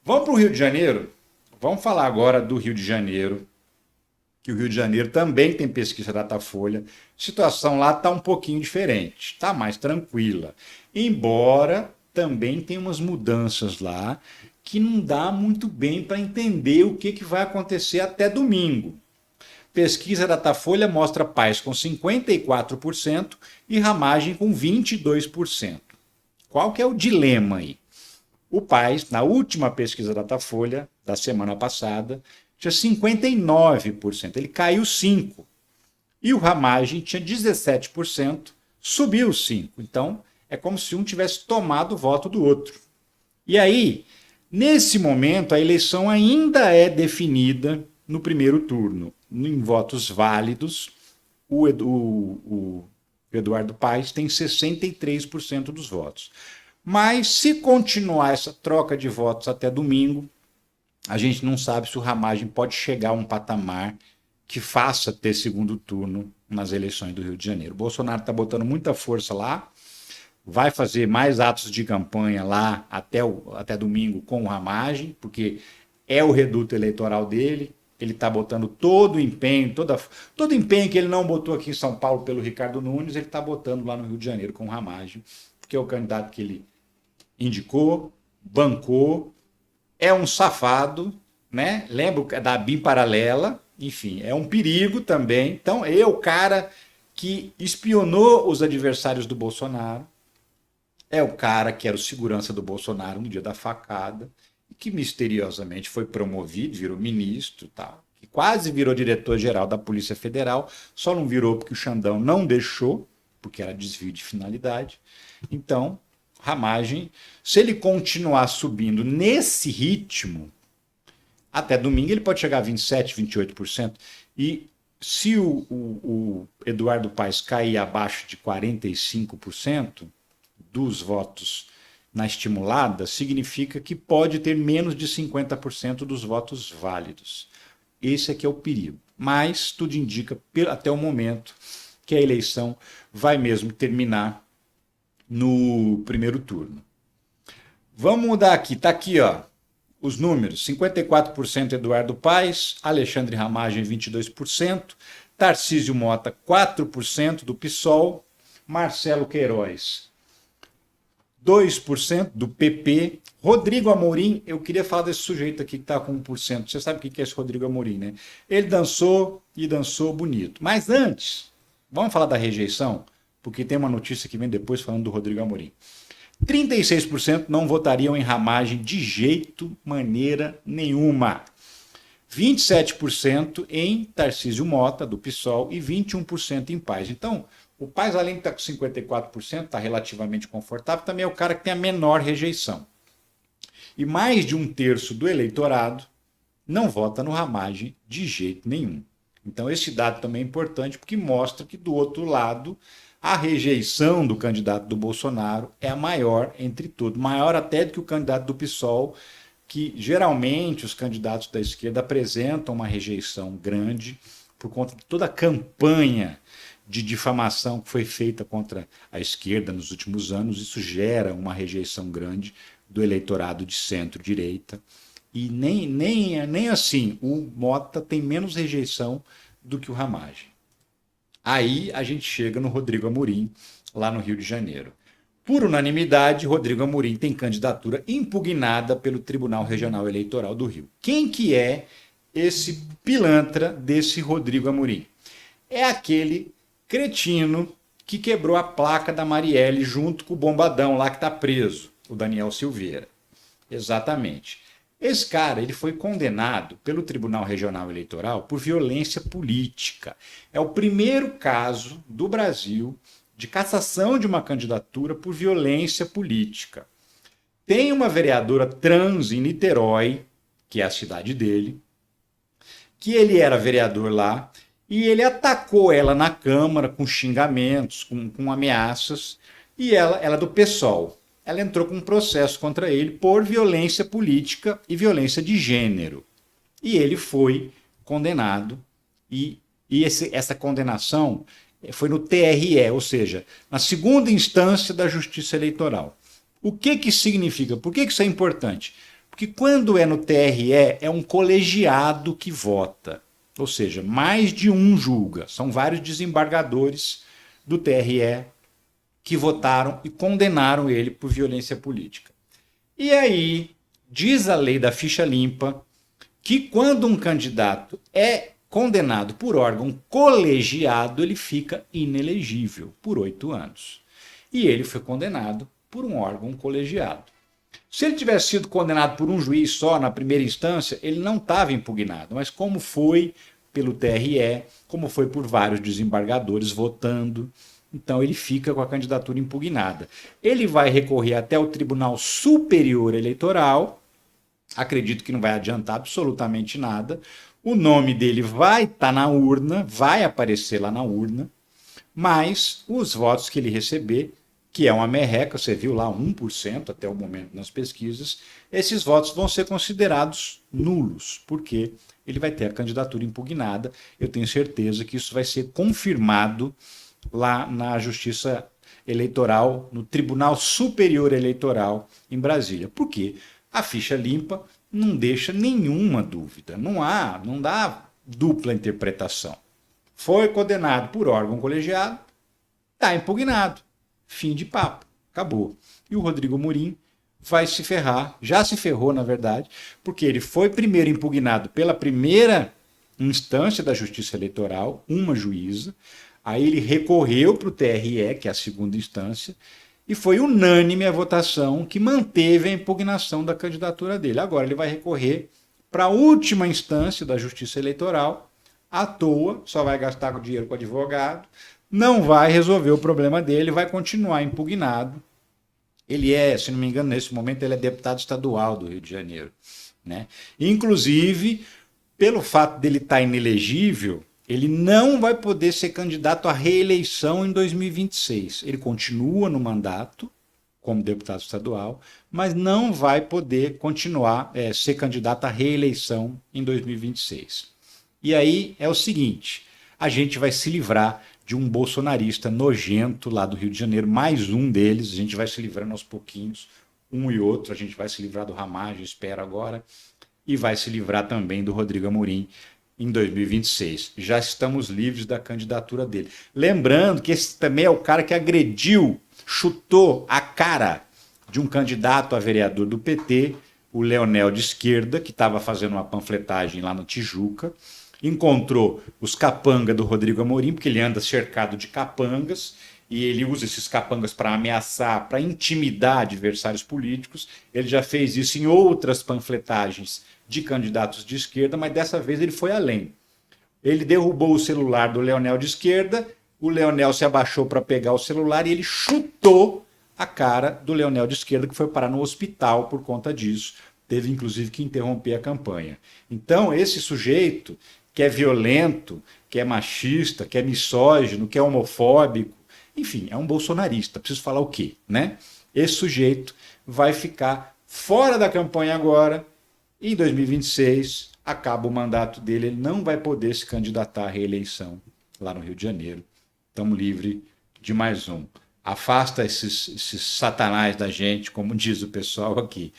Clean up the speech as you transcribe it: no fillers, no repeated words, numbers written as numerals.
Vamos para o Rio de Janeiro? Vamos falar agora do Rio de Janeiro, que o Rio de Janeiro também tem pesquisa Datafolha. A situação lá está um pouquinho diferente, está mais tranquila. Embora também tem umas mudanças lá que não dá muito bem para entender o que vai acontecer até domingo. Pesquisa Datafolha mostra Paz com 54% e Ramagem com 22%. Qual que é o dilema aí? O Paz, na última pesquisa Datafolha da semana passada, tinha 59%, ele caiu 5%. E o Ramagem tinha 17%, subiu 5%. Então, é como se um tivesse tomado o voto do outro. E aí, nesse momento, a eleição ainda é definida no primeiro turno, em votos válidos. O Eduardo Paes tem 63% dos votos. Mas se continuar essa troca de votos até domingo, a gente não sabe se o Ramagem pode chegar a um patamar que faça ter segundo turno nas eleições do Rio de Janeiro. O Bolsonaro está botando muita força lá, vai fazer mais atos de campanha lá até domingo com o Ramagem, porque é o reduto eleitoral dele. Ele está botando todo o empenho, todo o empenho que ele não botou aqui em São Paulo pelo Ricardo Nunes, ele está botando lá no Rio de Janeiro com o Ramagem, porque é o candidato que ele indicou, bancou, é um safado, né? Lembra da BIM paralela, enfim, é um perigo também. Então, é o cara que espionou os adversários do Bolsonaro, é o cara que era o segurança do Bolsonaro no dia da facada, e que misteriosamente foi promovido, virou ministro, tal, que quase virou diretor-geral da Polícia Federal, só não virou porque o Xandão não deixou, porque era desvio de finalidade. Então, Ramagem, se ele continuar subindo nesse ritmo, até domingo ele pode chegar a 27%, 28%. E se o Eduardo Paes cair abaixo de 45% dos votos na estimulada, significa que pode ter menos de 50% dos votos válidos. Esse aqui é o perigo. Mas tudo indica, até o momento, que a eleição vai mesmo terminar no primeiro turno. Vamos mudar aqui, tá aqui, ó, os números: 54% Eduardo Paes, Alexandre Ramagem 22%, Tarcísio Mota 4% do PSOL, Marcelo Queiroz 2% do PP, Rodrigo Amorim. Eu queria falar desse sujeito aqui que está com 1%. Você sabe o que é esse Rodrigo Amorim, né? Ele dançou e dançou bonito. Mas antes, vamos falar da rejeição? Porque tem uma notícia que vem depois falando do Rodrigo Amorim. 36% não votariam em Ramagem de jeito, maneira nenhuma. 27% em Tarcísio Mota, do PSOL, e 21% em Paz. Então, o Paz, além de estar com 54%, está relativamente confortável, também é o cara que tem a menor rejeição. E mais de um terço do eleitorado não vota no Ramagem de jeito nenhum. Então, esse dado também é importante, porque mostra que, do outro lado, a rejeição do candidato do Bolsonaro é a maior entre todos, maior até do que o candidato do PSOL, que geralmente os candidatos da esquerda apresentam uma rejeição grande por conta de toda a campanha de difamação que foi feita contra a esquerda nos últimos anos. Isso gera uma rejeição grande do eleitorado de centro-direita. E nem assim, o Mota tem menos rejeição do que o Ramagem. Aí a gente chega no Rodrigo Amorim, lá no Rio de Janeiro. Por unanimidade, Rodrigo Amorim tem candidatura impugnada pelo Tribunal Regional Eleitoral do Rio. Quem que é esse pilantra desse Rodrigo Amorim? É aquele cretino que quebrou a placa da Marielle junto com o bombadão lá que está preso, o Daniel Silveira. Exatamente. Esse cara, ele foi condenado pelo Tribunal Regional Eleitoral por violência política. É o primeiro caso do Brasil de cassação de uma candidatura por violência política. Tem uma vereadora trans em Niterói, que é a cidade dele, que ele era vereador lá, e ele atacou ela na Câmara com xingamentos, com ameaças, e ela é do PSOL. Ela entrou com um processo contra ele por violência política e violência de gênero. E ele foi condenado, e essa condenação foi no TRE, ou seja, na segunda instância da Justiça Eleitoral. O que significa? Por que isso é importante? Porque quando é no TRE, é um colegiado que vota. Ou seja, mais de um julga. São vários desembargadores do TRE que votaram e condenaram ele por violência política. E aí, diz a lei da ficha limpa que quando um candidato é condenado por órgão colegiado, ele fica inelegível por 8 anos. E ele foi condenado por um órgão colegiado. Se ele tivesse sido condenado por um juiz só na primeira instância, ele não estava impugnado, mas como foi pelo TRE, como foi por vários desembargadores votando, então ele fica com a candidatura impugnada. Ele vai recorrer até o Tribunal Superior Eleitoral, acredito que não vai adiantar absolutamente nada, o nome dele vai estar na urna, vai aparecer lá na urna, mas os votos que ele receber, que é uma merreca, você viu lá 1% até o momento nas pesquisas, esses votos vão ser considerados nulos, porque ele vai ter a candidatura impugnada. Eu tenho certeza que isso vai ser confirmado lá na Justiça Eleitoral, no Tribunal Superior Eleitoral em Brasília. Por quê? A ficha limpa não deixa nenhuma dúvida, não dá dupla interpretação. Foi condenado por órgão colegiado, está impugnado. Fim de papo, acabou. E o Rodrigo Amorim vai se ferrar, já se ferrou na verdade, porque ele foi primeiro impugnado pela primeira instância da Justiça Eleitoral, uma juíza, aí ele recorreu para o TRE, que é a segunda instância, e foi unânime a votação que manteve a impugnação da candidatura dele. Agora ele vai recorrer para a última instância da Justiça Eleitoral, à toa, só vai gastar dinheiro com advogado, não vai resolver o problema dele, vai continuar impugnado. Ele é, se não me engano, nesse momento ele é deputado estadual do Rio de Janeiro, né? Inclusive, pelo fato dele estar inelegível, ele não vai poder ser candidato à reeleição em 2026. Ele continua no mandato como deputado estadual, mas não vai poder continuar ser candidato à reeleição em 2026. E aí é o seguinte, a gente vai se livrar de um bolsonarista nojento lá do Rio de Janeiro, mais um deles, a gente vai se livrando aos pouquinhos, um e outro, a gente vai se livrar do Ramagem, espero agora, e vai se livrar também do Rodrigo Amorim em 2026. Já estamos livres da candidatura dele. Lembrando que esse também é o cara que agrediu, chutou a cara de um candidato a vereador do PT, o Leonel de Esquerda, que estava fazendo uma panfletagem lá na Tijuca, encontrou os capangas do Rodrigo Amorim, porque ele anda cercado de capangas, e ele usa esses capangas para ameaçar, para intimidar adversários políticos. Ele já fez isso em outras panfletagens de candidatos de esquerda, mas dessa vez ele foi além. Ele derrubou o celular do Leonel de Esquerda, o Leonel se abaixou para pegar o celular e ele chutou a cara do Leonel de Esquerda, que foi parar no hospital por conta disso. Teve inclusive que interromper a campanha. Então, esse sujeito que é violento, que é machista, que é misógino, que é homofóbico, enfim, é um bolsonarista. Preciso falar o quê, né? Esse sujeito vai ficar fora da campanha agora. Em 2026, acaba o mandato dele, ele não vai poder se candidatar à reeleição lá no Rio de Janeiro. Estamos livres de mais um. Afasta esses satanás da gente, como diz o pessoal aqui.